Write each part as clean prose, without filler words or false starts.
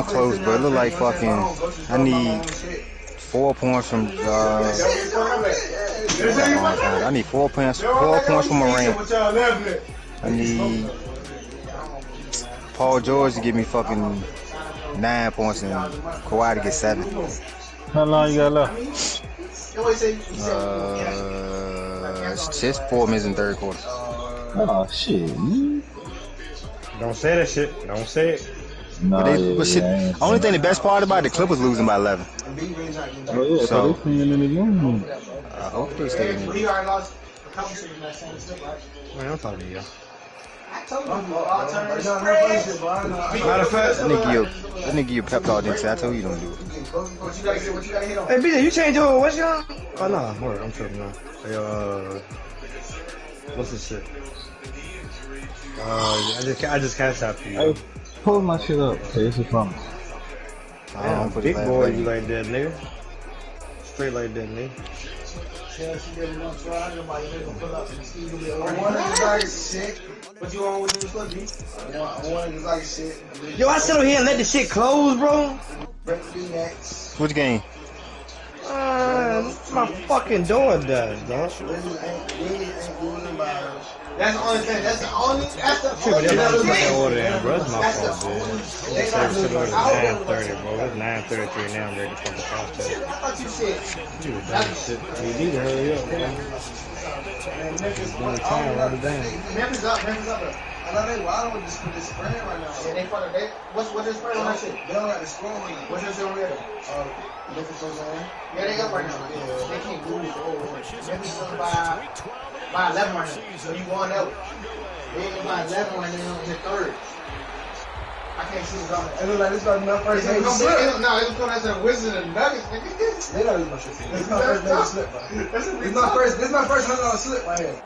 I'm close, but it look like fucking. I need 4 points from. I need 4 points. 4 points from Morant. I need Paul George to give me fucking 9 points and Kawhi to get 7. How long you got left? It's just 4 minutes in third quarter. Oh shit! Don't say that shit. Don't say it. No, But shit. Only thing, the best part about it, the Clippers losing by 11. Oh yeah, so they staying in the game. I hope they stay in it. Man, I'm talking to you. Matter of fact, that nigga you pep talk didn't say. I told you don't do it. Hey, BJ, you changed your what's your? Oh no, I'm tripping now. Hey, what's this shit? I just can't stop you. Hey, pull my shit up. Okay, this is from. Big boy, you like that, nigga. Straight like that, nigga. What you want with this puppy? I want like shit. Yo, I sit over here and let the shit close, bro. Which game? My fucking door does, dog. That's the only thing. That's the only thing. Order in, bro. That's my fault, dude. It's 9:30, bro. It's 9:33 now. I'm ready to fucking cross that. I thought you said. You dumb shit. You need to hurry up, bro. Doing time, write it down. Memphis up. I know they wild with this spread right now. Yeah, they fucking. What's their spread on that shit? They don't got the score on it. What's their spread on it? Memphis was on. Yeah, they up right now. They can't lose. Memphis was by 11 right now. So you won out. They by 11 right now in the third. I can't see it going. It looks like this is my first game. No, it's going to the Wizards and Nuggets, nigga. They don't use my shit. This is my first day slip, bro. This is my first $100 slip right here.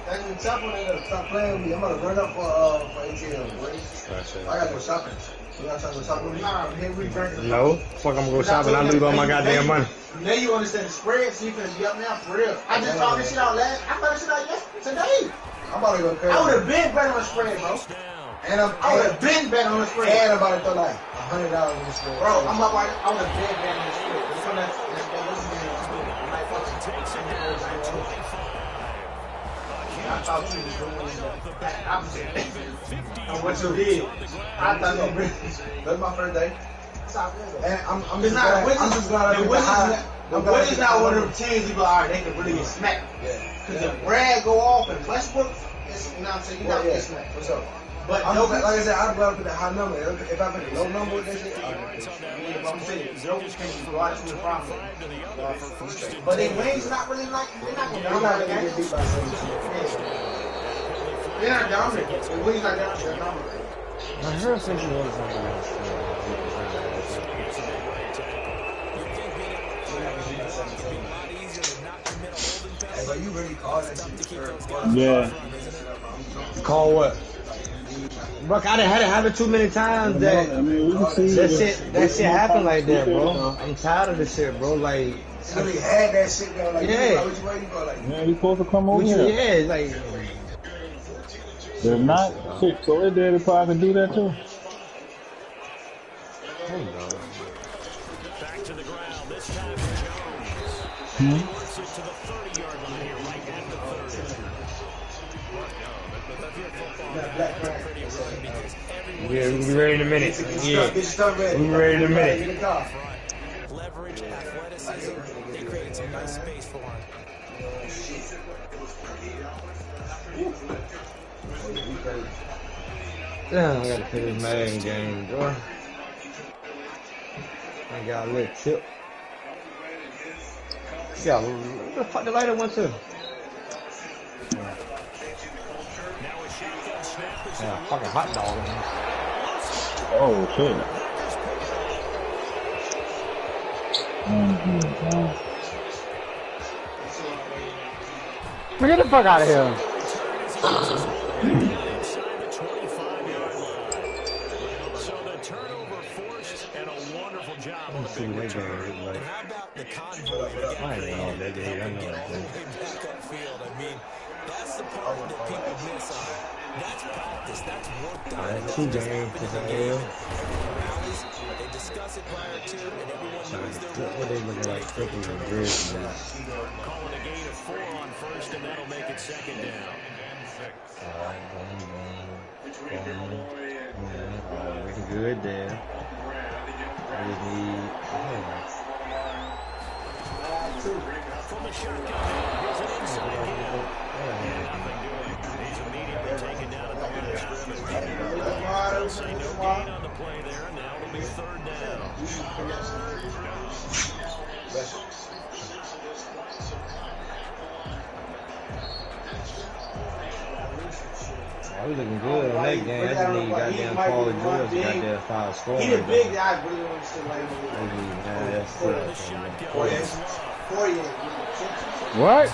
That's when Chop on that stop playing with me. I'm about to run up for ATL, boy. I got to go shopping. You got to go shopping with me? Nah, here we drinking. No. Fuck, I'm going to go shopping. I lose all my goddamn money. Now you understand the spread, so you finna be up now for real. I just found this shit out I found this shit out today. I'm about to go crazy. I would have been better on the spread, bro. And I would have been better on the spread. And I'm about to throw like $100 on the spread. Bro, I would have been better on the spread. It's on that I thought you was doing the opposite of what you did. I thought you were that's my first day. And I'm just glad. I'm just glad the Wizards not one of them teams you go, alright, they can really get smacked. Because if Brad go off and Westbrook, you know what I'm saying, you're not getting smacked. What's up? But like I said, I'd rather put a high number. If I put a low number with that shit, I'm saying Jokic can't go out to the problem. But their wings not really like, they're not going to dominate. They're not dominant. Their wings are dominant. I heard something was But you really call that shit? Yeah. Call what? Bro, I done had it happen too many times that that shit happened like that, bro. I'm tired of this shit, bro. Like, so they had that shit though, like, yeah. Which way you go, like, Man, you supposed to come over here. Yeah, like. They're not shit, so their daddy probably can do that too. Back to the ground, this time for Jones. Force it to the 30-yard line here, right at the 30. Yeah, we'll be ready in a minute. Yeah, we'll be ready in a minute. Leverage, athleticism, they created some nice space for him. Damn, I gotta play this Madden game, bro. I got a little tip. Yeah, where the fuck the lighter went to? Yeah, fucking hot dog in here. Oh shit. Man, get the fuck out of here. So the turnover forced and a wonderful job on the big picture. How about the convoy? I know that day. I know that day. Back upfield. I mean, that's the part that people miss on. That's practice. That's work done. That's 2 games for the L. Rallies, they What they looking like? Freaking Jersey now. Calling a gain of 4 on first, and that'll make it second down. Looking good there. I just need. From the shotgun, here's an inside hit. Nothing doing. He's immediately taken down at the line of scrimmage. They'll say no gain on the play there, and now it'll be third down. I was looking good on that game. I just need goddamn Paul George got there 5 scoring. He the big guy, but he wants to like. That's tough. 48. What?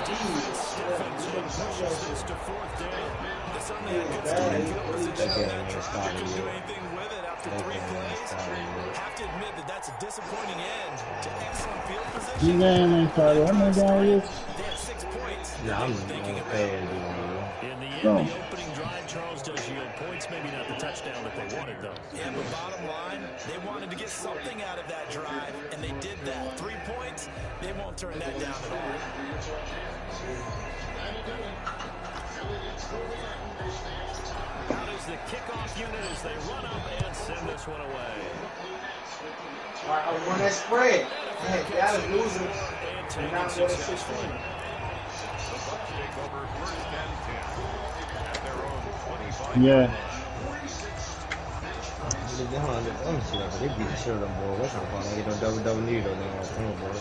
That's a disappointing end to excellent field position. You ain't started. How many down is? They had 6 points. Nah, I'm thinking of paying. In the end, the opening drive, Charles does yield points. Maybe not the touchdown that they wanted, though. Yeah, but bottom line, they wanted to get something out of that drive, and they did that. 3 points, they won't turn that down at all. Out is the kickoff unit as they run up and send this one away. All right, I won that spread. Hey, y'all is losing. And Not taken what it successfully. Yeah. Let me see that. They beat the shit out of them, boy. What's up, boy? They get no double knee, though. They don't come, boy.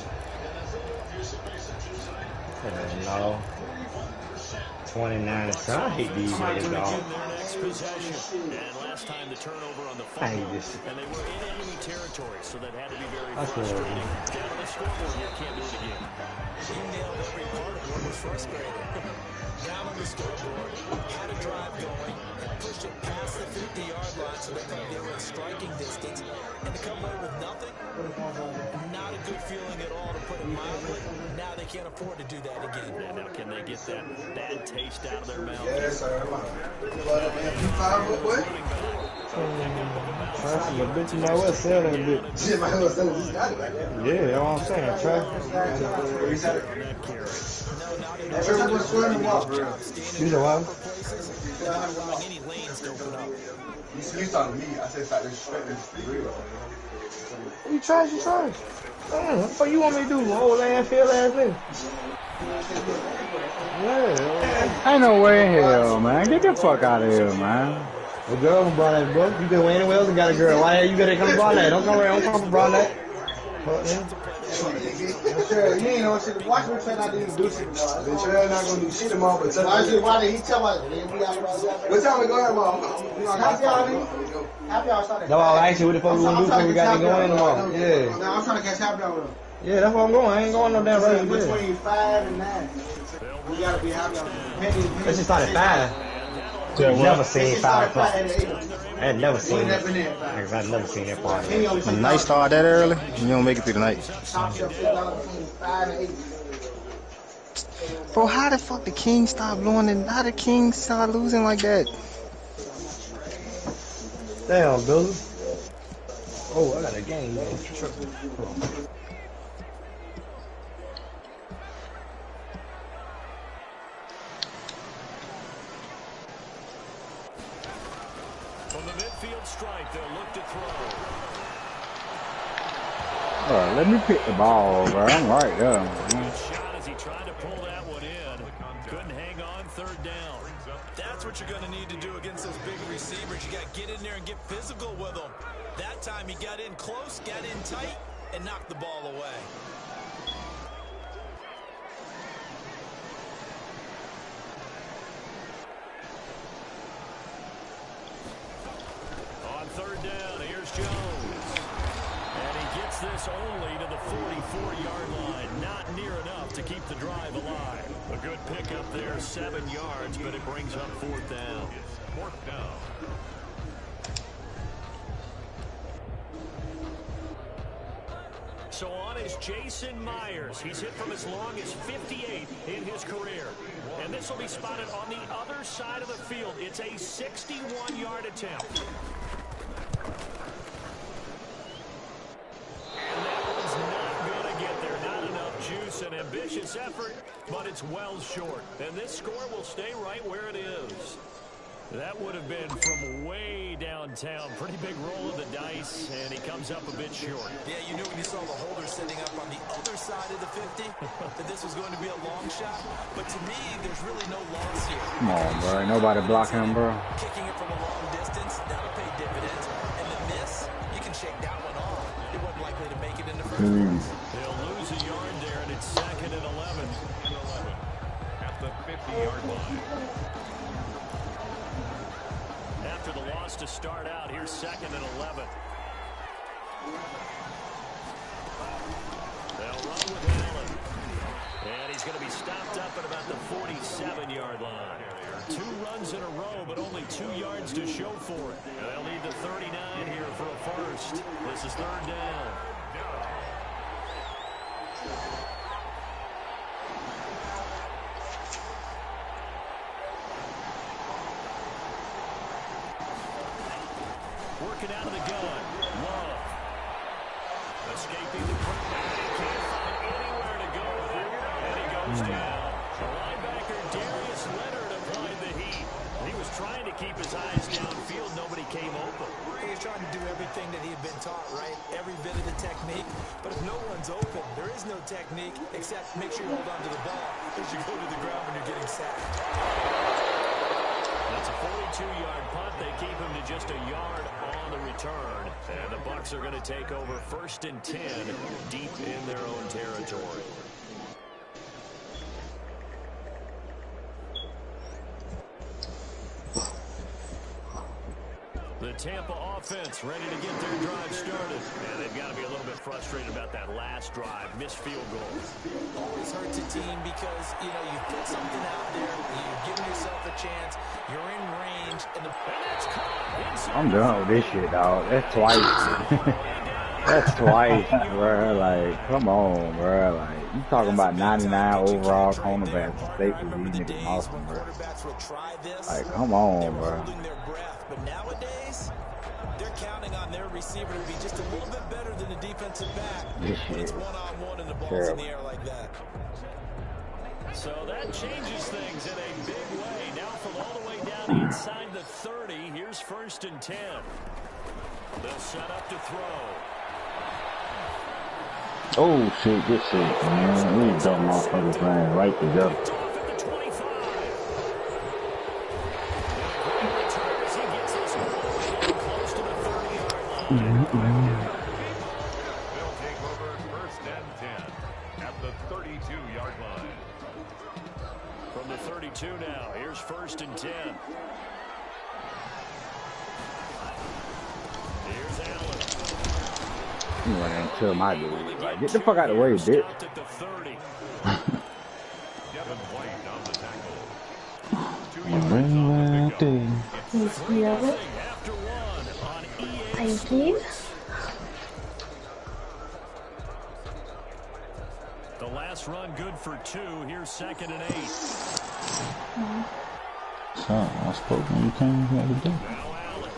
No. 29 to 7. I hate these niggas, dog. Their next possession. And last time the turnover on the I hate fumble. this. And they were in enemy territory, so that had to be very That's frustrating. Down on the scoreboard here, can't do it again. He nailed every part of what was frustrating. Down on the scoreboard, had a drive going, pushed it past the 50-yard line so they thought they were in striking distance, and to come away with nothing, not a good feeling at all, to put it mildly. Now they can't afford to do that again. And now can they get that bad taste out of their mouth? Yes, sir. What? Trash, but bitch, you might well sell that bitch. Shit, my husband said this guy like that. Yeah, that's what I'm saying. Trash. Everyone was swearing to walk. You know what? Any lanes to open up. You talking to me. I said, start disrespecting the real. You trash, you trash. What the fuck you want me to do? Old ass, field ass nigga. Yeah. Ain't no way in hell, man. Get the fuck out of here, man. The girl from Brownette, bro. You been anywhere else and got a girl. Why you gotta come to Brownette? Don't come around. Don't come from Brownette. Sure, you ain't know shit. Watch me try not to even do shit tomorrow. The trail not gonna do shit tomorrow, but why did he tell us? What time we going tomorrow? Happy hour, nigga. Happy hour started. No, I asked you what the fuck we gonna do before we got to go in tomorrow. Yeah. No, I'm trying to catch happy hour with him. Yeah, that's where I'm going. I ain't going no damn right. Between 5 and 9. We gotta be happy hour. Let's just start at 5. Never seen 5 o'clock. I had never seen it. I've never seen that part. The night start that early, you don't make it through the night. Top shelf $5 and 8. Bro, how the fuck the Kings stop blowing and how the Kings start losing like that? Damn, Billy. Oh, I got a game. From the midfield stripe, they'll look to throw. Alright, let me pick the ball, bro. I'm right there, man. Good shot as he tried to pull that one in. Couldn't hang on, third down. That's what you're going to need to do against those big receivers. You got to get in there and get physical with them. That time he got in close, got in tight, and knocked the ball away. On third down, here's Jones. And he gets this only to the 44-yard line. Not near enough to keep the drive alive. A good pickup there, 7 yards, but it brings up fourth down. Fourth down. So on is Jason Myers. He's hit from as long as 58 in his career. And this will be spotted on the other side of the field. It's a 61-yard attempt. ambitious effort, but it's well short. And this score will stay right where it is. That would have been from way downtown. Pretty big roll of the dice, and he comes up a bit short. Yeah, you knew when you saw the holder sitting up on the other side of the 50 that this was going to be a long shot. But to me, there's really no loss here. Come on, bro. Nobody block him, bro. Kicking it from a long distance, that'll pay dividends. And the miss, you can shake that one off. It wasn't likely to make it in the first place. They'll lose a yard there, and it's 2nd and 11. At the 50-yard line. After the loss to start out, here's 2nd and 11. They'll run with Allen. And he's going to be stopped up at about the 47-yard line. 2 runs in a row, but only 2 yards to show for it. And they'll need the 39 here for a first. This is 3rd down. Working out of the gun. Love. Escaping the pressure. Can't find anywhere to go. And he goes down. The linebacker Darius Leonard applied the heat. He was trying to keep his eyes downfield. Nobody came open. He was trying to do everything that he had been taught, right? Every bit of the technique. But if no one's open, there is no technique except make sure you hold on to the ball as you go to the ground when you're getting sacked. That's a 42-yard punt. They keep him to just a yard on the return. And the Bucs are going to take over 1st and 10 deep in their own territory. The Tampa offense ready to get their drive started. And they've got to be a little bit frustrated about that last drive. Missed field goal. Always hurts a team because, you put something out there, you're giving yourself a chance, you're in range, and that's caught. I'm done with this shit, dog. That's twice. That's twice, bro. Like, come on, bro. Like, you talking about 99 overall cornerbacks and safeties. These niggas awesome, bro. Like, come on, bro. But nowadays, they're counting on their receiver to be just a little bit better than the defensive back. When it's one-on-one and the ball's in the air like that. So that changes things in a big way. Now from all the way down inside the 30, here's 1st and 10. They'll set up to throw. Oh, shit, good shit, man. These dumb motherfuckers playing right together. They'll take over 1st and 10 at the 32-yard line. From the 32 now, here's 1st and 10. Here's Allen. You went into my dude. Like, get the fuck out of the way, bitch. Devin White on the tackle. Thank you. The last run good for 2. Here's 2nd and 8. I spoke when you came the other day. Now Allen.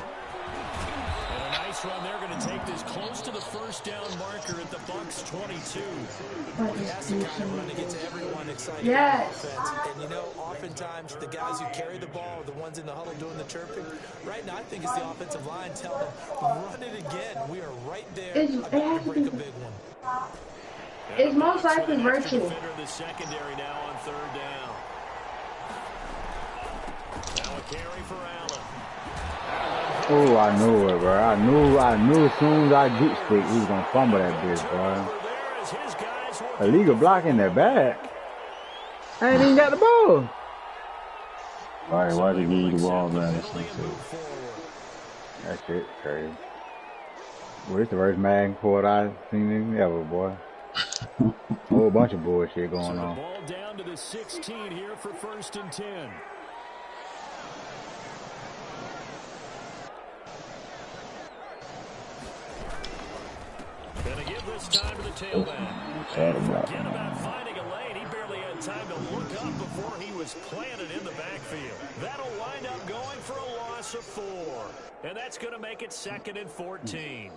And a nice run. They're going to take this close to the 1st down marker at the Bucs 22. That's the kind of run to get to everyone excited Yes. about offense. And oftentimes the guys who carry the ball are the ones in the huddle doing the chirping. Right now, I think it's the offensive line telling them, run it again. We are right there. About to break a big one. It's most likely virtual. The secondary now on 3rd down. Now a carry for Allen. Oh, I knew it, bro. I knew as soon as I get stick, he was gonna fumble that bitch, bro. Illegal blocking that back. I ain't even got the ball. Alright, why'd they give you the ball, man? That shit crazy. Well, it's the first Madden court I've seen ever, boy. A whole bunch of bullshit going on. Ball down to the 16 here for 1st and 10. Gonna give this time to the tailback. Forget about finding a lane. He barely had time to look up before he was planted in the backfield. That'll wind up going for a loss of 4. And that's going to make it 2nd and 14.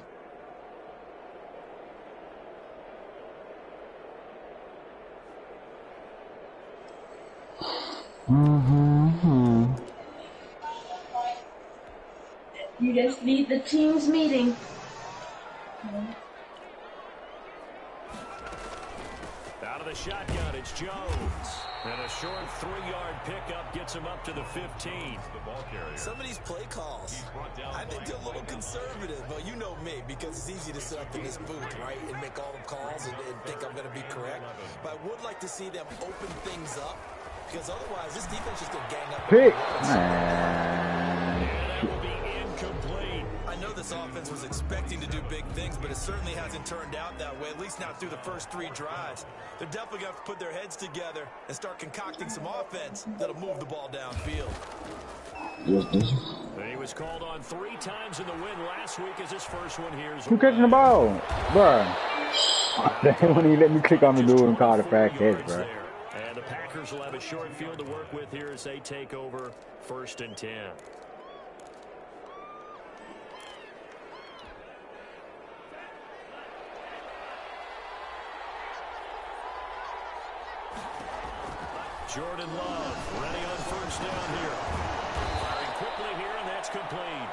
You just lead the team's meeting. Out of the shotgun, it's Jones. And a short 3-yard pickup gets him up to the 15. Some of these play calls, I think they're a little conservative, but you know me, because it's easy to sit up in this booth, right, and make all the calls and think I'm going to be correct. But I would like to see them open things up, because otherwise this defense is going to gang up. Pick. That will be incomplete. I know this offense was expecting to do big things, but it certainly hasn't turned out that way, at least not through the first 3 drives. They're definitely going to have to put their heads together and start concocting some offense that'll move the ball downfield. He was called on 3 times in the win last week as his first one here. Who catching the ball? Bro. They won't even let me click on the dude and call the fast catch, bro. And the Packers will have a short field to work with here as they take over 1st and 10. Jordan Love ready on 1st down here. Firing quickly here, and that's complete.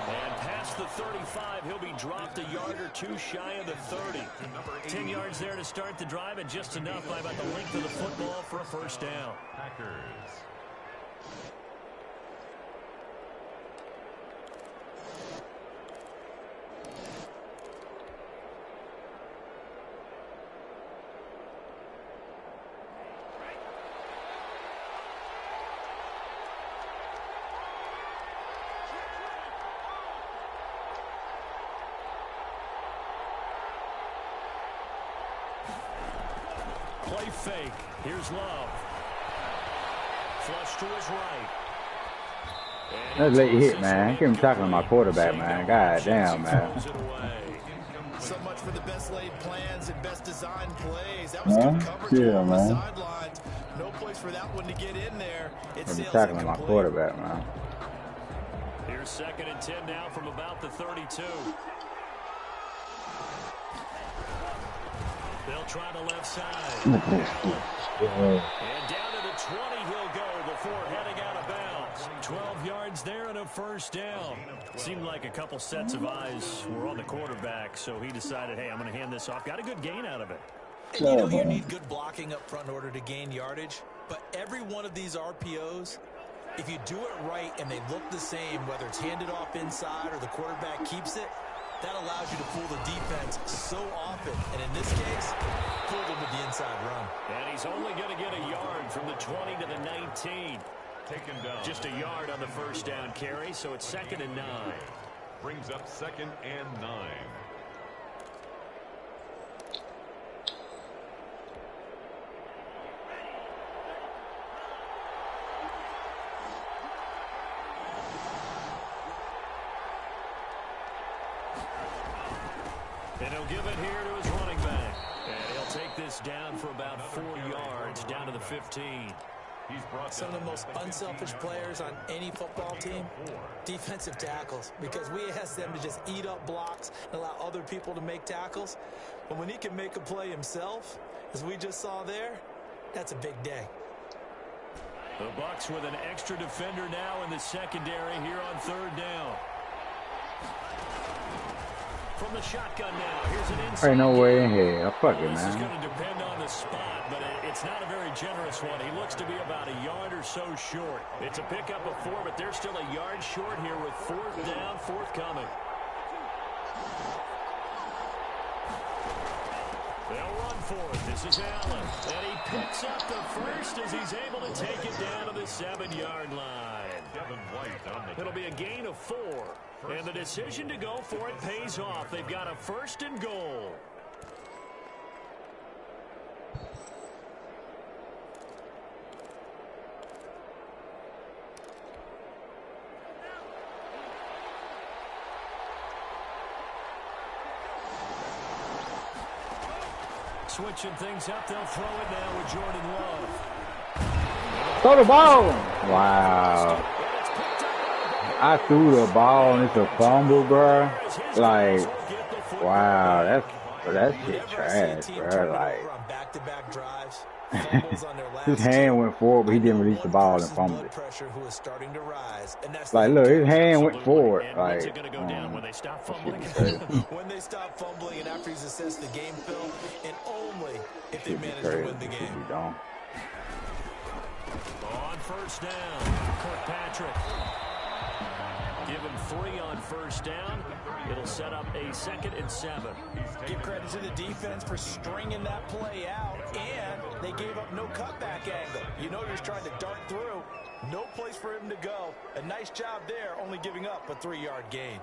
And past the 35, he'll be dropped a yard or 2 shy of the 30. 10 yards there to start the drive, and just enough by about the length of the football for a 1st down. Packers. Play fake. Here's Love. Flush to his right. That's late hit, man. Give him tackling my quarterback, man. God damn, man. So much for the best laid plans and best designed plays. That was good coverage on the sidelines. No place for that one to get in there. It's tackling my quarterback, man. Here's 2nd and 10 now from about the 32. They'll try the left side. And down to the 20 he'll go before heading out of bounds. 12 yards there and a 1st down. Seemed like a couple sets of eyes were on the quarterback, so he decided, hey, I'm going to hand this off. Got a good gain out of it. And you know you need good blocking up front in order to gain yardage, but every one of these RPOs, if you do it right and they look the same, whether it's handed off inside or the quarterback keeps it, that allows you to fool the defense so often. And in this case, fooled him with the inside run. And he's only going to get a yard from the 20 to the 19. Taken down. Just a yard on the 1st down carry, so it's 2nd and 9. Brings up 2nd and 9. And he'll give it here to his running back. And he'll take this down for about 4 yards, down to the 15. Some of the most unselfish players on any football team, defensive tackles, because we ask them to just eat up blocks and allow other people to make tackles. But when he can make a play himself, as we just saw there, that's a big day. The Bucs with an extra defender now in the secondary here on 3rd down. From the shotgun now, here's an inside. Ain't no way in here. I fuck it, This is man. going to depend on the spot, but it's not a very generous one. He looks to be about a yard or so short. It's a pickup of 4, but they're still a yard short here with 4th down, forthcoming. They'll run for it. This is Allen. And he picks up the 1st as he's able to take it down to the 7-yard line. It'll be a gain of 4. And the decision to go for it pays off. They've got a 1st and goal. Switching things up, they'll throw it now with Jordan Love. Throw the ball! Wow. I threw the ball and it's a fumble, bro. Like, wow, that's that shit trash, bro. Like, his hand went forward, but he didn't release the ball and fumbled it. Like, look, his hand went forward. Like, when they stop fumbling. When they stop fumbling and after he's assessed the game film, and only if they manage to win the game. On first down, Kirkpatrick. Give him 3 on first down. It'll set up a 2nd and 7. Give credit to the defense for stringing that play out, and they gave up no cutback angle. You know, he's trying to dart through. No place for him to go. A nice job there, only giving up a 3-yard gain.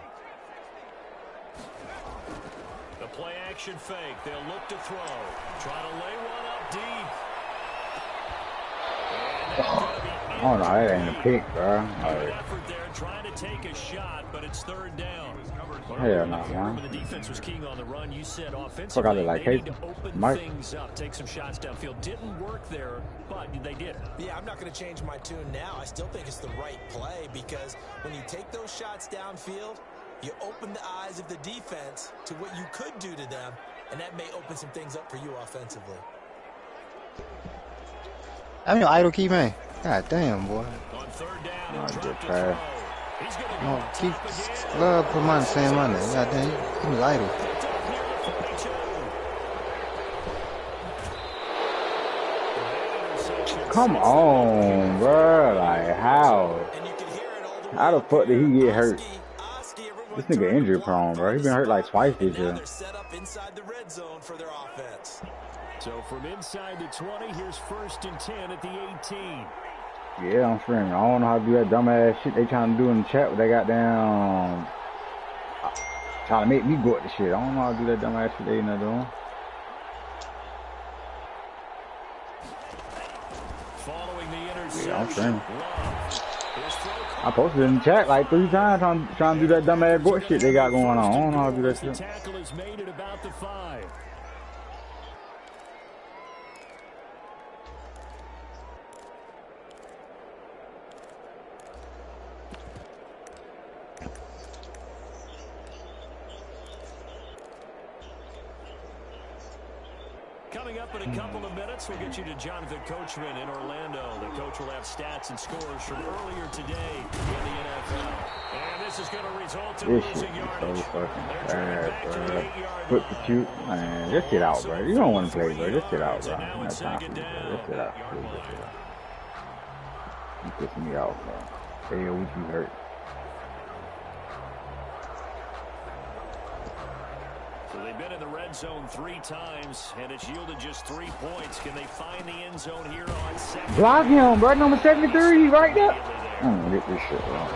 The play action fake. They'll look to throw. Try to lay one up deep. I don't know, that ain't a pick, bro. Good effort there, trying to take a shot, but it's 3rd down. Hell no, man. The defense was king on the run. You said offensively, Fuck, I look like they need to Casey. open Mike. things up, take some shots downfield. Didn't work there, but they did. Yeah, I'm not going to change my tune now. I still think it's the right play because when you take those shots downfield, you open the eyes of the defense to what you could do to them, and that may open some things up for you offensively. I mean, idle key, man. God damn, boy. On 3rd down, Oh, drop good to pass. throw. He's going to No, go keep top again. love put money, same money. God damn, he was idle. Come on, bro. Like, how? How the fuck did he get hurt? This nigga injury prone, bro. He been hurt like twice this year. So from inside the 20, here's 1st and 10 at the 18. Yeah, I'm screaming. I don't know how to do that dumbass shit they trying to do in the chat, but they got down trying to make me go at the shit. I don't know how to do that dumbass shit they not doing. Following the interception. Yeah, I'm screaming. I posted in the chat like 3 times trying to do that dumbass go shit they got going on. I don't know how to do that shit. The tackle is made at about the 5. Coming up in a couple of minutes, we'll get you to Jonathan Coachman in Orlando. The coach will have stats and scores from earlier today in the NFL. And this is going to result in This shit losing is yardage. so fucking bad, bro. Put the cute, man. Just get out, bro. You don't want to play, bro. Just get out, bro. I don't have time for you, bro. Just get out. Please, just get out. You pissing me off, bro. Say a week you hurt. So they've been in the red zone 3 times, and it's yielded just 3 points. Can they find the end zone here on 2nd? Block him, bro. Number 73, right there. I'm gonna get this shit, bro.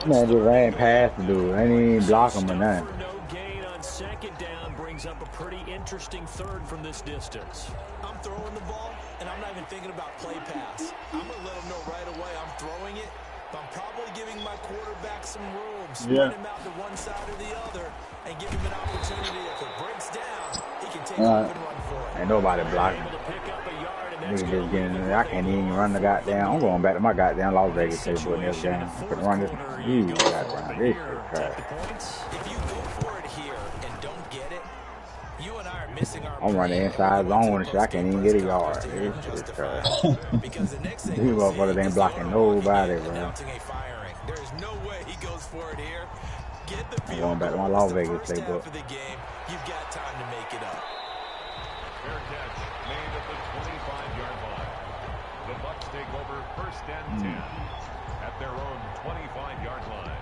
Man, just ran past the dude. I didn't even block him or nothing. No gain on 2nd down brings up a pretty interesting 3rd from this distance. I'm throwing the ball, and I'm not even thinking about play pass. I'm going to let him know right away I'm throwing it, but I'm probably giving my quarterback some room, spread him out to one side or the other, and give him an opportunity. If it breaks down, he can take off and run for it. Ain't nobody blocking. Nigga just getting in there. I can't even run the goddamn. I'm going back to my goddamn Las Vegas table in this game. I'm gonna run this. You got to run this shit trash. If you go for it here and don't get it, you and I are missing our. I'm running inside zone and shit. I can't even get a yard. This shit is trash. These motherfuckers ain't blocking nobody, bro. There is no way he goes for it here. Get the I'm going back to my Las Vegas playbook. for the game. You've got time to make it up. Fair catch made at the 25-yard line. The Bucs take over 1st and 10 at their own 25-yard line.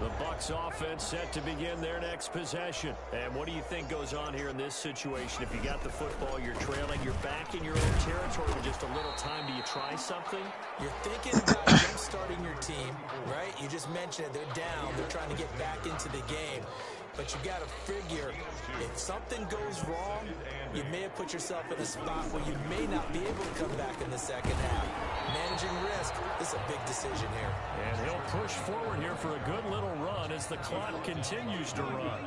The Bucs offense set to begin their next possession. And what do you think goes on here in this situation? If you got the football, you're trailing, you're back in your own territory with just a little time. Do you try something? You're thinking about jump-starting your team, right? You just mentioned they're down. They're trying to get back into the game. But you got to figure, if something goes wrong, you may have put yourself in a spot where you may not be able to come back in the second half. Managing risk, this is a big decision here. And he'll push forward here for a good little run as the clock continues to run.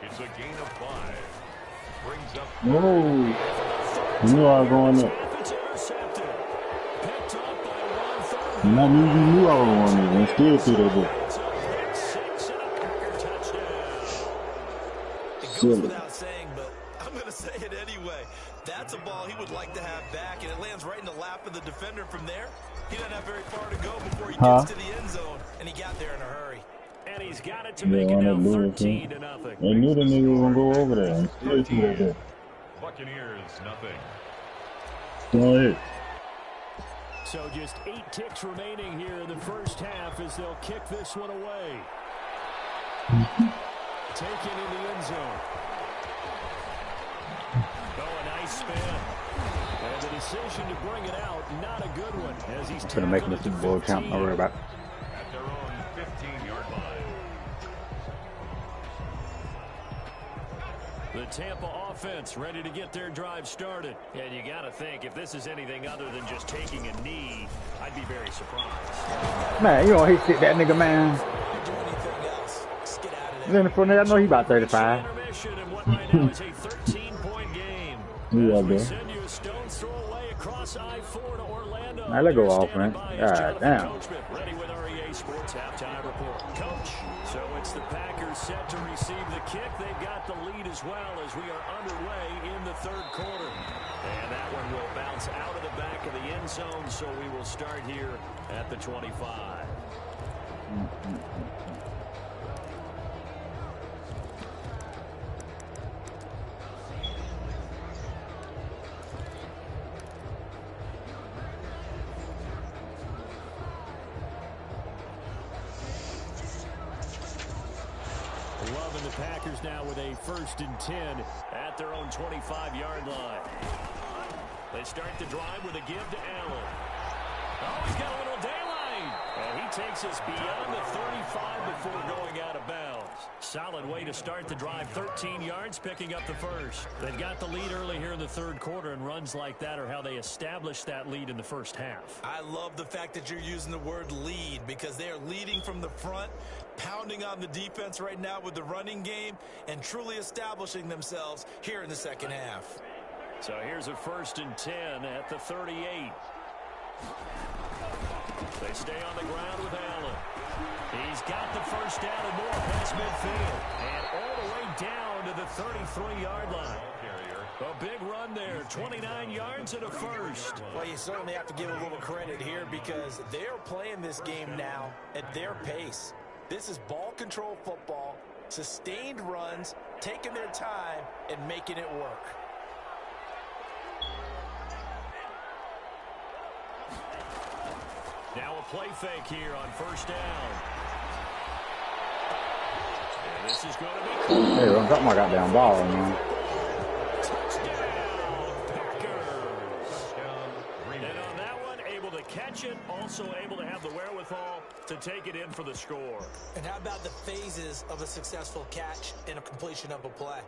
It's a gain of 5. Brings up. No. You knew I was going up. It's intercepted. Picked up by 1 third Not even you knew I was one of them. And still threw that bit. It goes without saying, but I'm going to say it anyway. That's a ball he would like to have back, and it lands right in the lap of the defender from there. He doesn't have very far to go before he gets to the end zone, and he got there in a hurry. And he's got it to make it now 13-0. They knew the nigga was going to go over there and still threw that bit. Buccaneers, nothing. Go ahead. So just 8 ticks remaining here in the first half as they'll kick this one away. Taken in the end zone. Oh, a nice spin. And the decision to bring it out, not a good one. As he's gonna make him a Super Bowl champ. Don't worry about it. At their own 15-yard line. The Tampa offense ready to get their drive started. And you got to think, if this is anything other than just taking a knee, I'd be very surprised. Man, you don't hate shit that nigga, man. Then for I know he about 35. And what right now is a 13-point game. Yeah, we send you a stone's throw away across I-4 to Orlando. Now let go off, man. God damn. Ready with our EA Sports halftime report. Coach, so it's the Packers set to receive the kick. They've got the lead as well as we are underway in the third quarter. And that one will bounce out of the back of the end zone, so we will start here at the 25. Loving the Packers now with a 1st and 10 at their own 25-yard line. They start the drive with a give to Allen. Oh, he's got a little daylight. And he takes us beyond the 35 before going out of bounds. Solid way to start the drive. 13 yards, picking up the first. They've got the lead early here in the third quarter, and runs like that are how they establish that lead in the first half. I love the fact that you're using the word lead because they are leading from the front, pounding on the defense right now with the running game, and truly establishing themselves here in the second half. So here's a 1st and 10 at the 38. They stay on the ground with Allen. He's got the first down and more past midfield. And all the way down to the 33-yard line. A big run there, 29 yards and a first. Well, you certainly have to give a little credit here because they're playing this game now at their pace. This is ball control football, sustained runs, taking their time, and making it work. Now a play fake here on 1st down. And this is going to be... Hey, I'm dropping my goddamn ball, man. And on that one, able to catch it, also able to have the wherewithal to take it in for the score. And how about the phases of a successful catch and a completion of a play?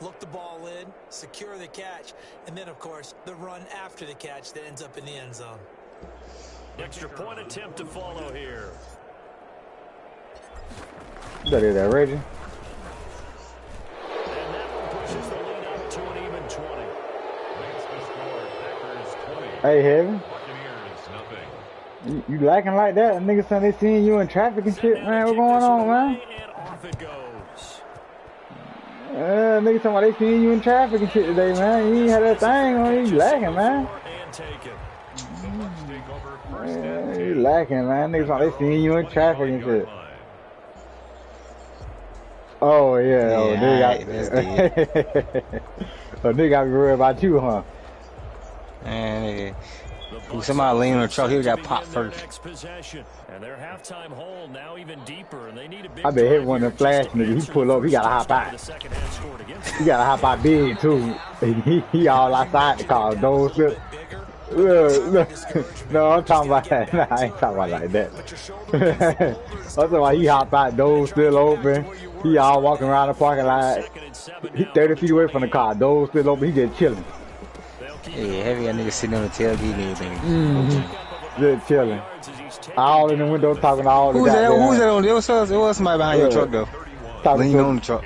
Look the ball in, secure the catch, and then, of course, the run after the catch that ends up in the end zone. Extra point attempt to follow here. That is that, Reggie. And that one pushes the lead up to an even 20. Makes the score Packers 20. Hey, Heaven. Buccaneers, nothing. You lacking like that? Niggas saying they seeing you in traffic and shit, man. What's going on, man? And off it goes. Niggas talking about they seeing you in traffic and shit today, man. You ain't had that thing on you. You lacking, man. And taken. The Bucs take over 1st and 10. You lacking, man. Niggas talking they seeing you in traffic and shit. Oh, yeah. Oh, nigga got me worried about you, huh? And somebody leaning on the truck, he got popped first. And their halftime hole now even deeper, and they need a big I bet hit one of them flash niggas. He pull up, he got to hop out. He got to hop out big, too. He all outside the car, those shit. Look. No, I'm talking about that. Nah, I ain't talking about like that. I'm talking about he hop out, doors still open. He all walking around the parking lot. He 30 feet away from the car, doors still open. He just chilling. Yeah, heavy nigga sitting on the tailgate and everything. Just chilling. All in the window talking to all the Who's that on? It was somebody behind your truck though. Leaning on the truck.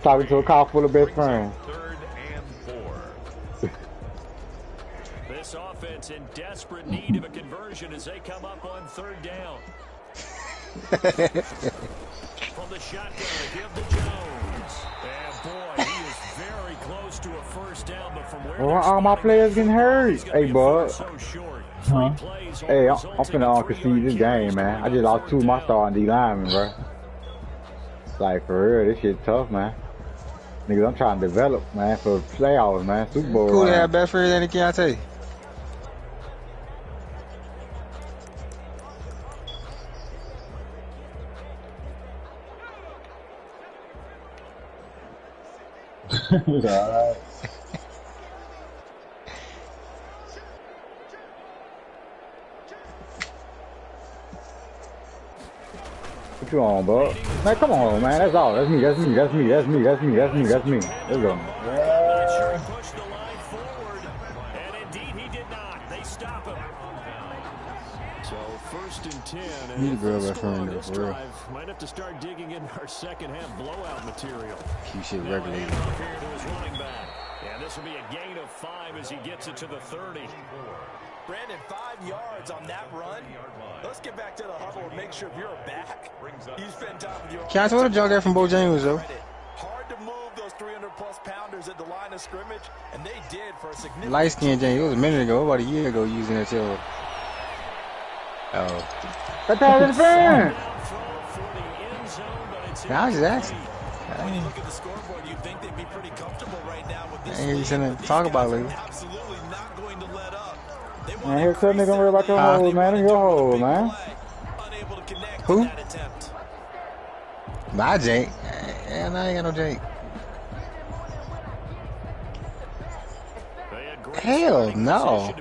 Talking to a car full of best friends. This offense in desperate need of a conversion as they come up on 3rd down. From the shotgun to give to Jones. And boy, he is very close to a 1st down, but from where all my players getting hurt. Hey, bud. so short. Hey, I'm finna concede this game, man. I just lost 2 of my starting D linemen, bro. Like, for real, this shit tough, man. Niggas, I'm trying to develop, man, for playoffs, man. Super Bowl. Who they have better for than Keontae? It's alright. What you on, bud? Man, come on, man. That's all. That's me. That's me. That's me. That's me. That's me. That's me. That's me. Let's go. Pushed the line forward, and indeed he did not. They stop him. So 1st and 10. Need a girl And back from this there, for real. drive might have to start digging in our 2nd half blowout material. Keep shit Now regulated. handoff here to his running back. And this will be a gain of 5 as he gets it to the 30. Brandon, 5 yards on that run. Let's get back to the huddle and make sure if you're back, you spend time with your Keontae, what a junk that from Bojangles, though. Hard to move those 300-plus pounders at the line of scrimmage, and they did for a significant. Light skin James. It was a minute ago, about a year ago, using that till. Oh. That's how it's been. I was just asking. When you look at the scoreboard, you think they'd be pretty comfortable right now with this. I ain't something to talk about lately. Absolutely not going to let up. Man, here's something gonna worry about your hole, man. Your hole, man. Unable to connect Who? with that attempt. My Jake. And I ain't got no Jake. Hell no.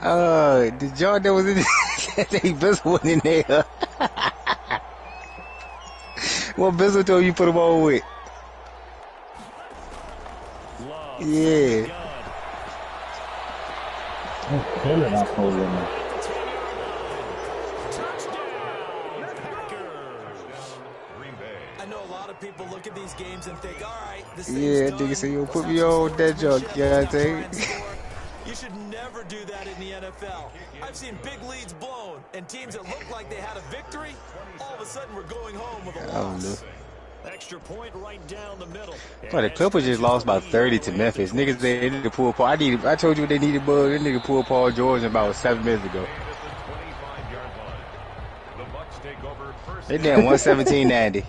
The joint that was in they Bizzle wasn't in there. What Bizzle told you put them on with? Yeah. It's killing our program. I know a lot of people look at these games and think, all right, this Yeah, nigga say, yo, put me on that junk, You should never do that in the NFL. I've seen big leads blown, and teams that looked like they had a victory, all of a sudden we're going home with a loss. Extra point right down the middle. But the Clippers just lost by 30 to Memphis. Niggas, they need to pull Paul. I told you what they needed, bud. They nigga pull Paul George about 7 minutes ago. They down 117-90.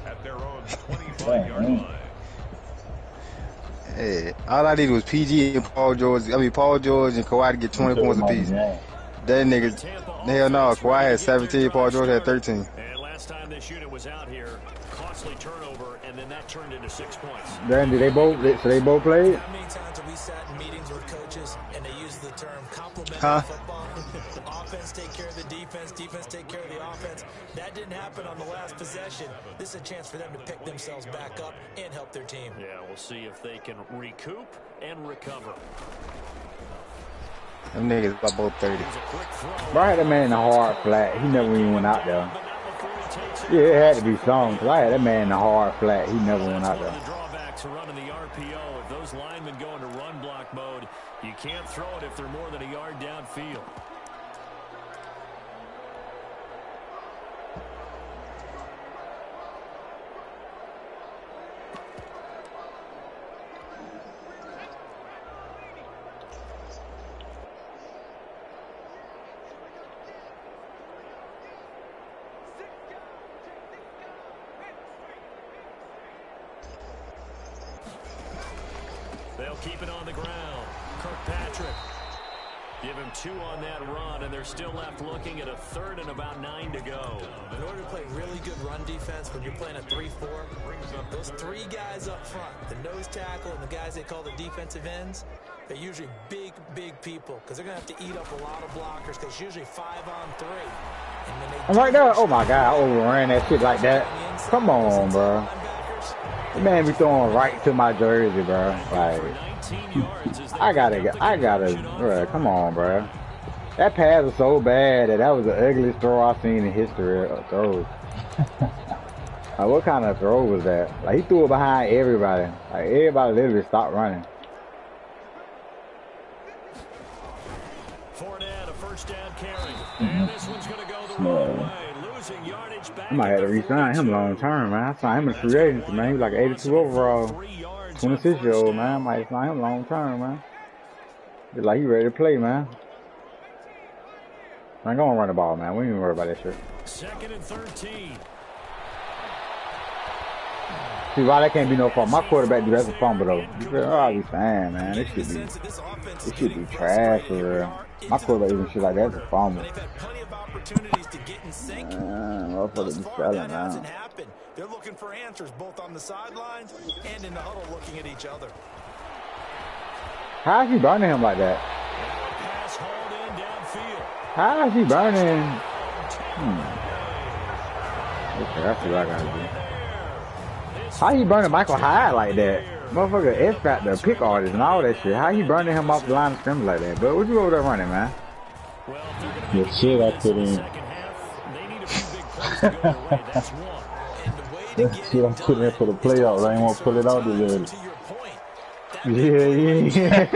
Hey, all I needed was PG and Paul George. Paul George and Kawhi to get 20 points apiece. That nigga, hell no. Kawhi had 17. Paul George had 13. And last time this unit was out here, costly turnover, and then that turned into 6 points. Then did they both? So they both played? How many times have we sat in meetings with coaches and they use the term complementary football? Offense take care of the defense, defense take care of the offense. That didn't happen on the last possession. This is a chance for them to pick themselves back up and help their team. Yeah, we'll see if they can recoup and recover. Them niggas about both 30. Bro, I had that man in the hard flat. He never even went out there. Yeah, it had to be some, because I had that man in the hard flat. He never went out there. The drawbacks are running the RPO. If those linemen go into run block mode, you can't throw it if they're more than a yard downfield. They'll keep it on the ground. Kirkpatrick. Give him 2 on that run, and they're still left looking at a 3rd and about 9 to go. In order to play really good run defense when you're playing a 3-4, those 3 guys up front, the nose tackle and the guys they call the defensive ends, they're usually big, big people because they're going to have to eat up a lot of blockers because it's usually 5 on 3. And when they I'm right there. Oh, my God. I overran that shit like that. Come on, bro. The man be throwing right to my jersey, bro. Like, I gotta, bro. Come on, bro. That pass was so bad that was the ugliest throw I've seen in history of throws. Like, what kind of throw was that? Like, he threw it behind everybody. Like, everybody literally stopped running. one's going to go the wrong way. Losing yardage back. I might have to re-sign him long term, man. I signed him in free agency, man. He was like 82 overall. 26-year-old, man. I might sign him long term, man. Just like he ready to play, man. I ain't gonna run the ball, man. We ain't even worry about that shit. 2nd and 13. See, why that can't be no fault? My quarterback do that's a fumble though. Oh, we saying, man, this should be trash for real. My quarterback even shit like that's a fumble. Motherfucker be selling now. They're looking for answers both on the sidelines and in the huddle, looking at each other. How is he burning him like that? How is he burning? Okay, that's what I gotta do. How he burning Michael Hyde like that? Motherfucker X Factor, pick artist and all that shit. How he burning him off the line of scrimmage like that? But what you over there running, man? The shit I put in. That shit I put in for the playoffs. I ain't want to pull it out today. Yeah.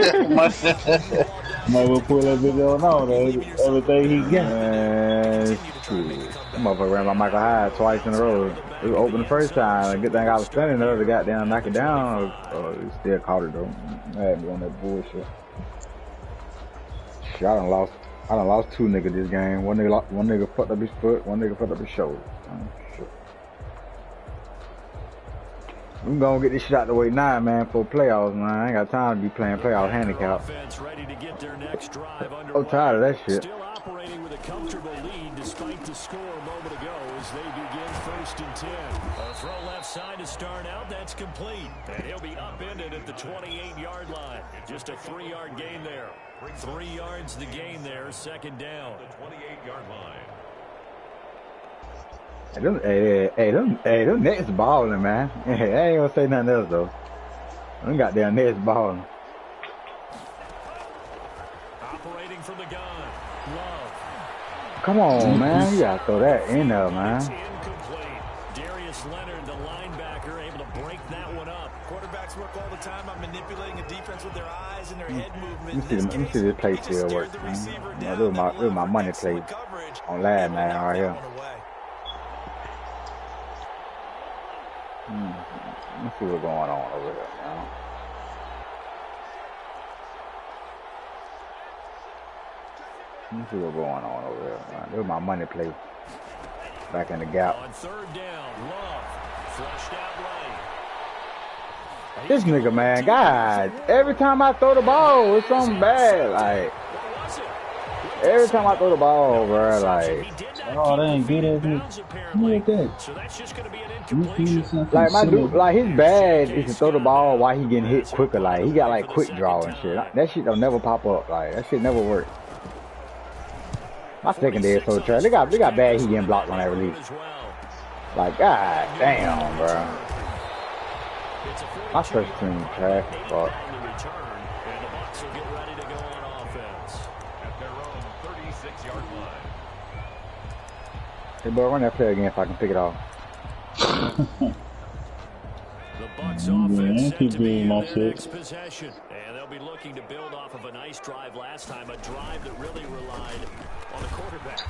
Might well pull that video out. Everything he got. Shit. That motherfucker ran by Michael Hyde twice in a row. It was open the first time. Good thing I was standing there. The goddamn knock it down. He still caught it though. I had me on that bullshit. Shit, I done lost 2 niggas this game. One nigga fucked up his foot. One nigga fucked up his shoulder. Shit. We gonna get this shit out the way now, man, for playoffs, man. I ain't got time to be playing playoff handicap. I'm tired of that shit. Still operating with a comfortable lead despite the score a moment ago as they begin 1st and 10. A throw left side to start out. That's complete. And he'll be upended at the 28-yard line. Just a 3-yard gain there. 3 yards the gain there. 2nd down. The 28-yard line. Hey, them Nets balling, man. I ain't gonna say nothing else though. Them goddamn Nets balling. Operating from the gun. Love. Come on, man. You gotta throw that in there, man. Incomplete. Darius Leonard, the linebacker, able to break that one up. Quarterbacks work all the time on manipulating a defense with their eyes and their head movement. Let me see this play still work, man. This was my money play on last man right here. Let's see what's going on over here, man. Let's see what's going on over here, man. This was my money play. Back in the gap. On 3rd down, Love. Flushed out right. This nigga, man, God, every time I throw the ball, it's something bad. Like, every time I throw the ball, bro, like, oh, they ain't good at me. Look at that. So that's just going to be an like my dude, like his bad is to throw the ball while he getting hit quicker. Like he got like quick draw and shit. That shit don't never pop up. Like that shit never work. My secondary is so trash. They got bad. He getting blocked on that release. Like god damn, bro. My first team trash as fuck. Hey, boy, run that play again if I can pick it off. The Bucs offense set to be in their next possession. And they'll be looking to build off of a nice drive last time, a drive that really relied on the quarterback.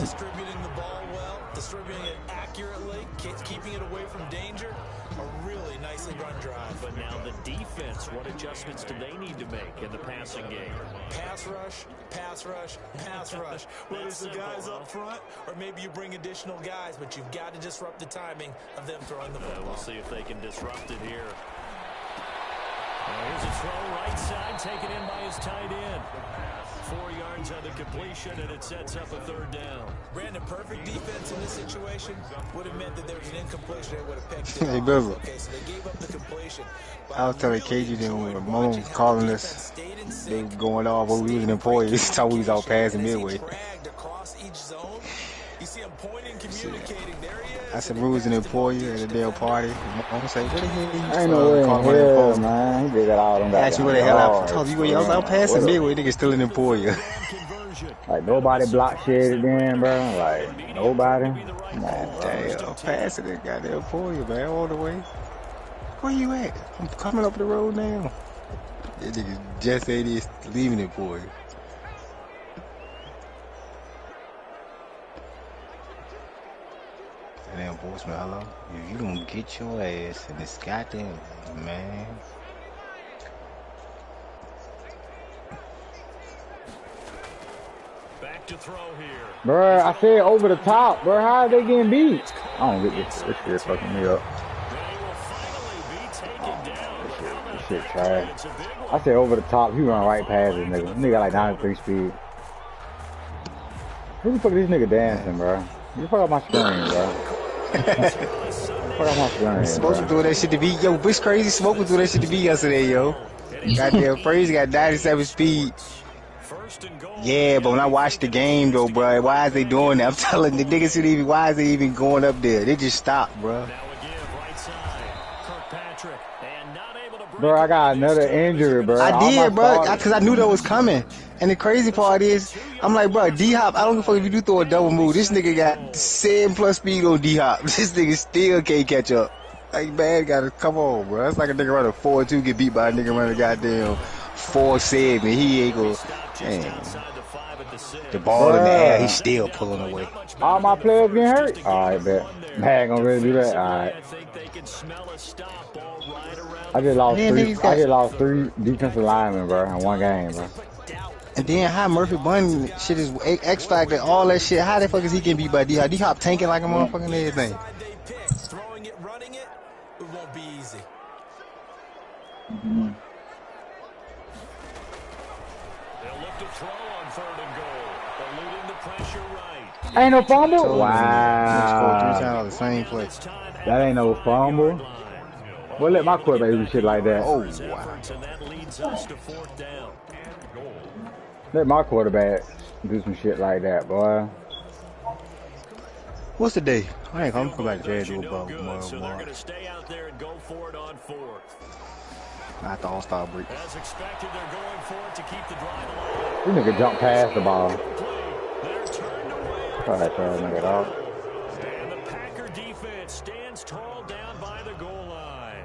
Distributing the ball well, distributing it accurately, keeping it away from danger. A really nicely run drive. But now the defense, what adjustments do they need to make in the passing game? Pass rush, pass rush, pass rush. Whether it's the guys up front or maybe you bring additional guys, but you've got to disrupt the timing of them throwing the football. We'll see if they can disrupt it here. Here's a throw right side, taken in by his tight end. 4 yards on the completion, and it sets up a 3rd down. Brandon, perfect defense in this situation would have meant that there was an incompletion. They would have picked it Hey, off. Bizzle. Okay, so they gave up the completion. I was telling KG then when Mom was calling us, they was going off when we was an employee. This time we was out passing midway. You see him pointing, communicating. There he is. I said we was an employee at a damn party. I'm say, where the hell you Ain't no way in hell, man. He did that all them guys. Asked you where the hell I told you where I was out passing midway. Nigga still an employee. Like nobody block shit then, bro. Like nobody. Come on, damn, I'm passing that goddamn employee, man, all the way. Where you at? I'm coming up the road now. That nigga just said he's leaving employee. Goddamn voicemail, hello? If you don't get your ass in this goddamn, man. Back to throw here. Bruh, I said over the top, bruh. How are they getting beat? I don't get this. This shit fucking me up. This shit trash. I said over the top. He run right past this nigga. This nigga got like 93 speed. Who the fuck is this nigga dancing, bro? You fuck up my screen, bro. Fuck up my screen, Smoke was doing that shit to beat. Yo, bitch crazy. Smoke was doing that shit to beat yesterday, yo. Goddamn Fraser got 97 speed. Yeah, but when I watched the game, though, bro, why is they doing that? I'm telling the niggas who even, why is they even going up there? They just stopped, bro. Bro, I got another injury, bro. I did, bro, because I knew that was coming. And the crazy part is, I'm like, bro, D-Hop, I don't give a fuck if you do throw a double move. This nigga got 7+ speed on D-Hop. This nigga still can't catch up. Like, man, gotta come on, bro. It's like a nigga running 4-2 get beat by a nigga running goddamn 4-7. He ain't gonna, damn. The ball in the air, he's still pulling away. All my players getting hurt? Alright, bet. Man, gonna really do that? Alright. I just lost three defensive linemen, bro, in one game, bro. And then how Murphy Bunn shit is X Factor, all that shit. How the fuck is he getting beat by D-Hop? D-Hop tanking like a motherfucking everything. Throwing it, running it, it won't be easy. They'll look to throw on 3rd and goal. Eluding the pressure right. Ain't no fumble? Wow. 3 times on the same play. That ain't no fumble. Well, let my quarterback do shit like that. Oh, wow. Let my quarterback do some shit like that, boy. What's the day? I ain't gonna come back to do about So they're gonna stay out there and go for it on 4th. Not the all-star break. As expected, they're going for it to keep the drive alive. This nigga jumped past the ball. They're turned away. Try that nigga dog. And the Packer defense stands tall down by the goal line.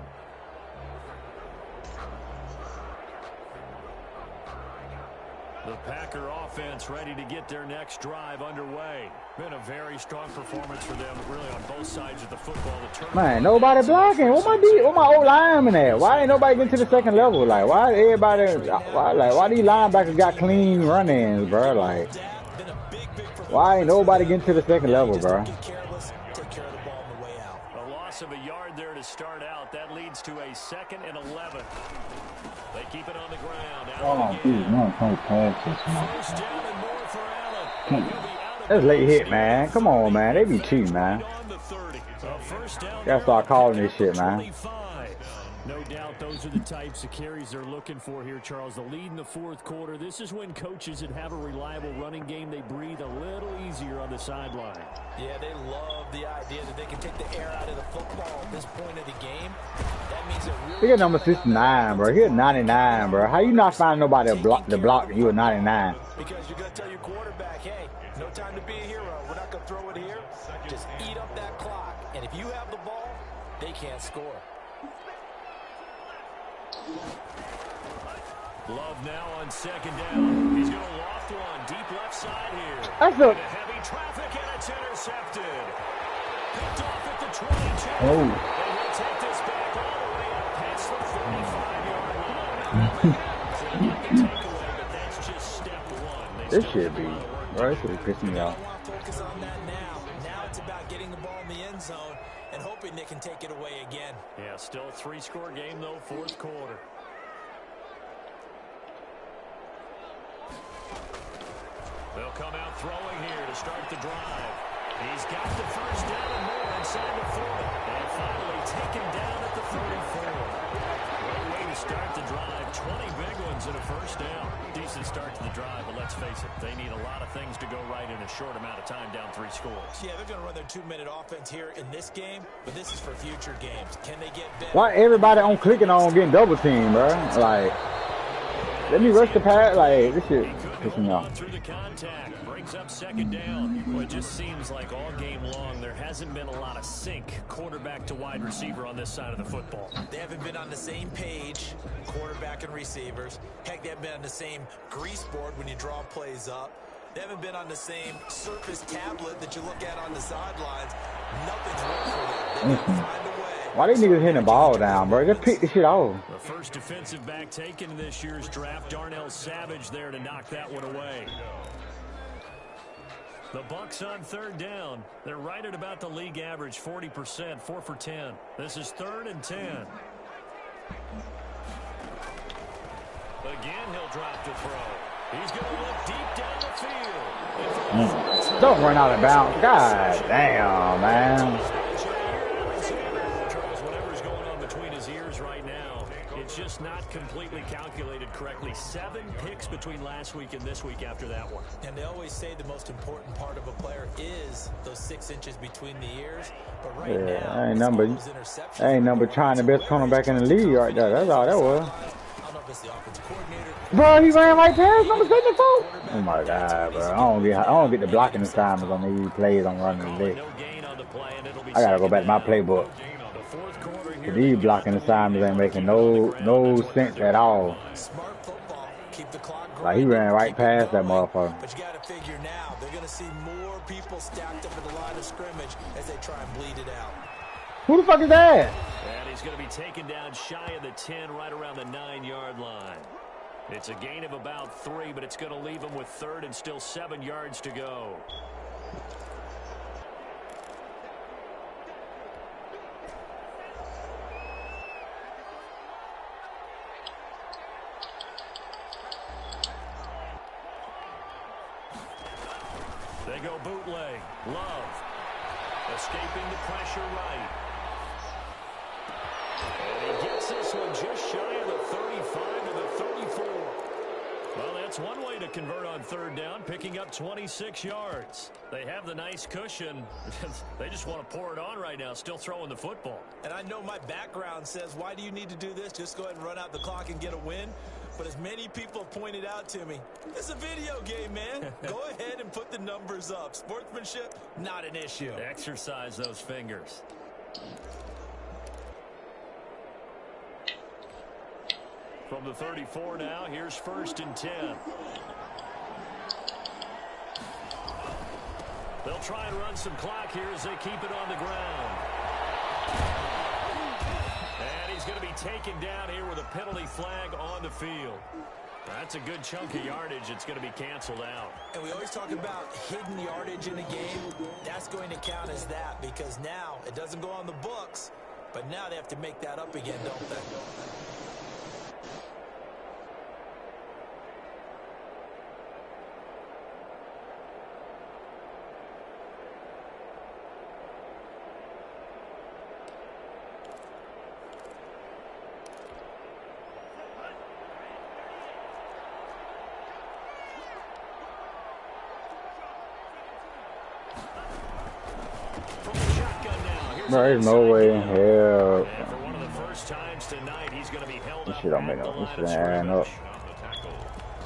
The Packer offense ready to get their next drive underway. Been a very strong performance for them, really, on both sides of the football. Man, nobody blocking. What my old lineman at? Why ain't nobody getting to the second level? Like, why these linebackers got clean run-ins, bro? Like, why ain't nobody getting to the second level, bro? A loss of a yard there to start out. That leads to a 2nd and 11. They keep it on the ground. First down and more for Allen. That's late hit, man. Come on, man. They be cheating, man. Gotta start calling this shit, man. No doubt those are the types of carries they're looking for here, Charles. The lead in the 4th quarter. This is when coaches that have a reliable running game, they breathe a little easier on the sideline. Yeah, they love the idea that they can take the air out of the football at this point of the game. That means it really... He got number 69, bro. He a 99, bro. How you not find nobody to block and you a 99? Because you're going to tell your quarterback, hey, no time to be a hero. We're not going to throw it here. Just eat up that clock. And if you have the ball, they can't score. Love now on 2nd down. He's going to loft one deep left side here. That's a heavy traffic and it's intercepted. Picked off at the 22. Oh. And he'll take this back all the way up past the 45-yard line. Takeaway, but that's just step 1. This should be, bro. This should be pissing me off. Focus on that now. Now it's about getting the ball in the end zone and hoping they can take it away again. Yeah, still a 3-score game, though, 4th quarter. They'll come out throwing here to start the drive. He's got the first down and more inside the 40. And finally taken down at the 34. Great way to start the drive. 20 big ones and a first down. Decent start to the drive, but let's face it, they need a lot of things to go right in a short amount of time, down 3 scores. Yeah, they're going to run their 2-minute offense here in this game, but this is for future games. Can they get better? Why everybody on clicking on getting double teamed, bro? Like, let me rush the pass. Like, this shit pissing me off. Through the contact, brings up 2nd down. Well, it just seems like all game long there hasn't been a lot of sync quarterback to wide receiver on this side of the football. They haven't been on the same page, quarterback and receivers. Heck, they haven't been on the same grease board when you draw plays up. They haven't been on the same surface tablet that you look at on the sidelines. Nothing's worked for them. They got to find a way. Why these niggas hitting the ball down, bro? Just pick the shit off. The first defensive back taken in this year's draft, Darnell Savage there to knock that one away. The Bucks on third down. They're right at about the league average, 40%, 4 for 10. This is 3rd and 10. Again, he'll drop to throw. He's going to look deep down the field. Don't run out of bounds. God damn, man. Whatever's going on between his ears right now, it's just not completely calculated correctly. 7 picks between last week and this week after that one. And they always say the most important part of a player is those 6 inches between the ears. But right now, I ain't number trying the best cornerback in the league right there. That's all that was. Bro, he ran right past number 74. Oh my god, bro. I don't get the blocking assignments on these plays I'm running today. I gotta go back to my playbook. These blocking assignments ain't making no sense at all. Like he ran right past that motherfucker. But you gotta figure now, they're gonna see more people stacked up at the line of scrimmage as they try and bleed it out. Who the fuck is that? And he's going to be taken down shy of the 10, right around the 9-yard line. It's a gain of about 3, but it's going to leave him with 3rd and still 7 yards to go. They go bootleg. Love. Escaping the pressure right. And he gets this one just shy of the 35 to the 34. Well, that's one way to convert on 3rd down, picking up 26 yards. They have the nice cushion. They just want to pour it on right now, still throwing the football. And I know my background says, why do you need to do this? Just go ahead and run out the clock and get a win. But as many people have pointed out to me, it's a video game, man. Go ahead and put the numbers up. Sportsmanship, not an issue. Exercise those fingers. From the 34 now, here's 1st and 10. They'll try and run some clock here as they keep it on the ground. And he's going to be taken down here with a penalty flag on the field. That's a good chunk of yardage. It's going to be canceled out. And we always talk about hidden yardage in a game. That's going to count as that because now it doesn't go on the books, but now they have to make that up again, don't they? There's no way in hell. For one of the first times tonight, he's going to be held This up shit don't make at the no line of sense. Adding up.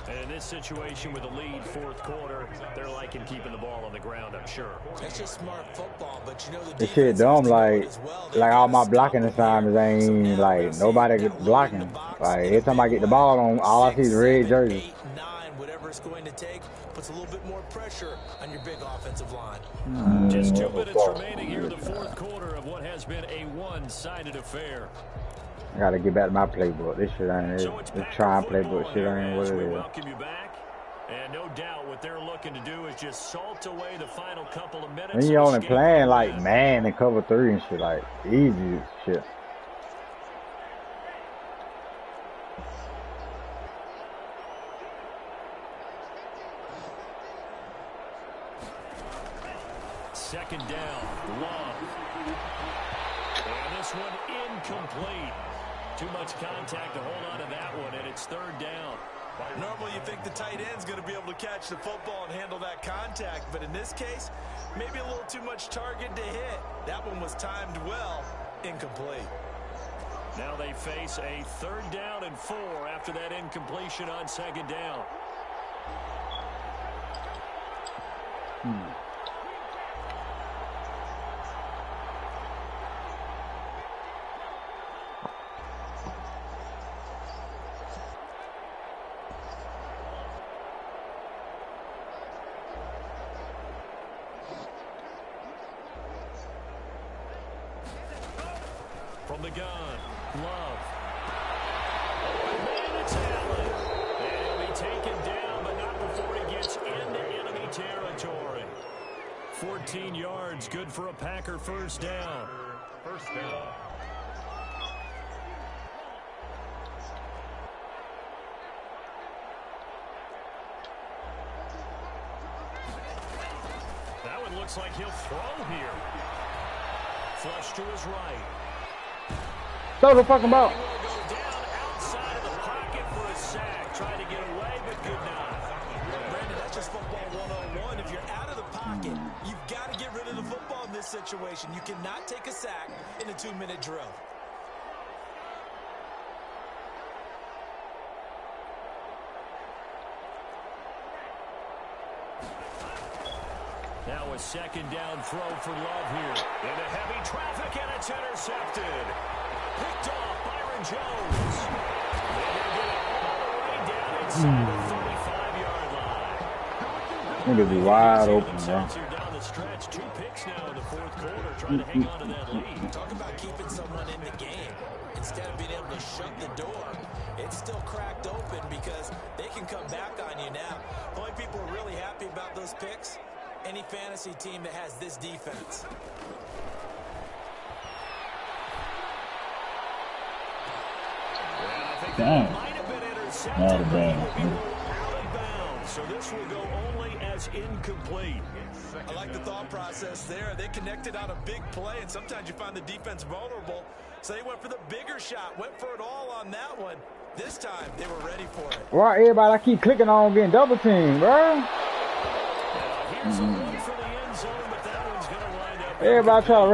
And in this situation with a lead 4th quarter, they're liking keeping the ball on the ground, I'm sure. It's just smart football, but you know the This shit dumb, like all my blocking assignments ain't like nobody get blocking. Like every time I get the ball on, all I see is red jerseys. 8, 9, whatever it's going to take, puts a little bit more pressure on your big offensive line. Just 2 minutes remaining here in the 4th quarter of what has been a one-sided affair. I gotta get back to my playbook. This shit ain't it. This trying playbook shit ain't what it is. Welcome you back. And no doubt what they're looking to do is just salt away the final couple of minutes. And you only playing like man and cover 3 and shit, like easy shit. Second down, Love. And this one incomplete. Too much contact to hold on to that one, and it's 3rd down. Normally you think the tight end's going to be able to catch the football and handle that contact, but in this case, maybe a little too much target to hit. That one was timed well, incomplete. Now they face a 3rd down and 4 after that incompletion on 2nd down. From the gun, Love. And it's Allen. And he'll be taken down, but not before he gets into enemy territory. 14 yards, good for a Packer first down. First down. That one looks like he'll throw here. Flush to his right. Throw the fucking ball. He will go down outside of the pocket for a sack. Trying to get away, but could not. Brandon, that's just football 101. If you're out of the pocket, you've got to get rid of the football in this situation. You cannot take a sack in a 2-minute drill. Now a second down throw for Love here. Into heavy traffic, and it's intercepted. Picked off Byron Jones. And he'll get it all the way down inside the 35-yard line. Niggas be wide open, bro. Here down the stretch. 2 picks now in the fourth quarter, trying to hang on to that lead. Talk about keeping someone in the game. Instead of being able to shut the door, it's still cracked open because they can come back on you now. The only people who are really happy about those picks, any fantasy team that has this defense. Damn. Might have been intercepted, Not a but bad. he will be ruled out of bounds. So this will go only as incomplete. I like the thought process there. They connected on a big play, and sometimes you find the defense vulnerable. So they went for the bigger shot, went for it all on that one. This time, they were ready for it. Why everybody I keep clicking on getting double teamed, bro? Here's a look for the end zone, but that one's going to wind up. Everybody try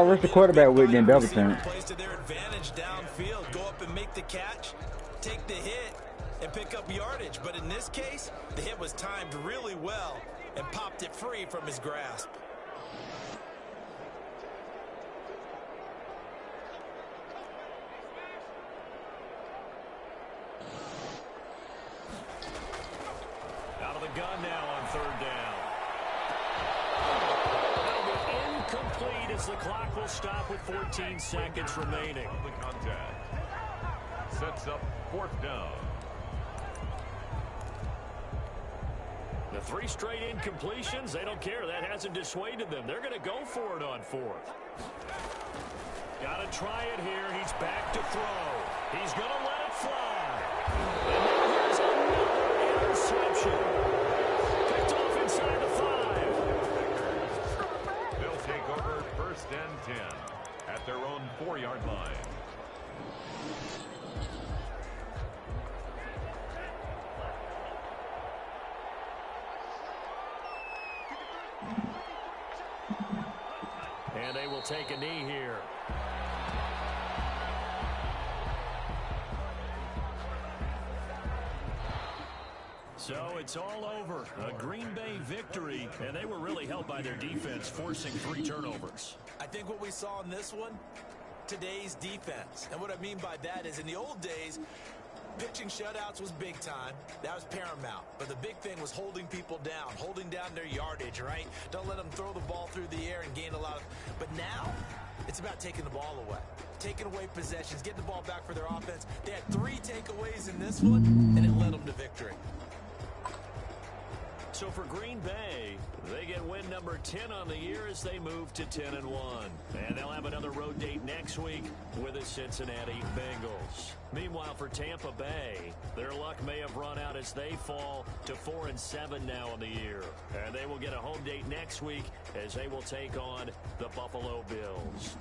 to rush the quarterback with getting double teamed. Plays to their advantage downfield. Go up and make the catch, take the hit, and pick up yardage. But in this case, the hit was timed really well and popped it free from his grasp. Out of the gun now on third down. That'll be incomplete as the clock will stop with 14 seconds remaining. The contact sets up fourth down. The 3 straight incompletions, they don't care. That hasn't dissuaded them. They're going to go for it on fourth. Got to try it here. He's back to throw. He's going to let it fly. And now here's another interception. Picked off inside the 5. They'll take over first and 10 at their own 4-yard line. And they will take a knee here. So it's all over. A Green Bay victory, and they were really helped by their defense, forcing 3 turnovers. I think what we saw in this one, today's defense. And what I mean by that is in the old days, pitching shutouts was big time. That was paramount. But the big thing was holding people down, holding down their yardage, right? Don't let them throw the ball through the air and gain a lot of... But now, it's about taking the ball away. Taking away possessions, getting the ball back for their offense. They had 3 takeaways in this one, and it led them to victory. So for Green Bay, they get win number 10 on the year as they move to 10-1. And they'll have another road date next week with the Cincinnati Bengals. Meanwhile, for Tampa Bay, their luck may have run out as they fall to 4-7 now on the year. And they will get a home date next week as they will take on the Buffalo Bills.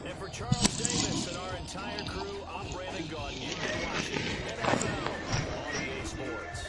And for Charles Davis and our entire crew, I'm Brandon Gaudin. You've been watching NFL on EA Sports.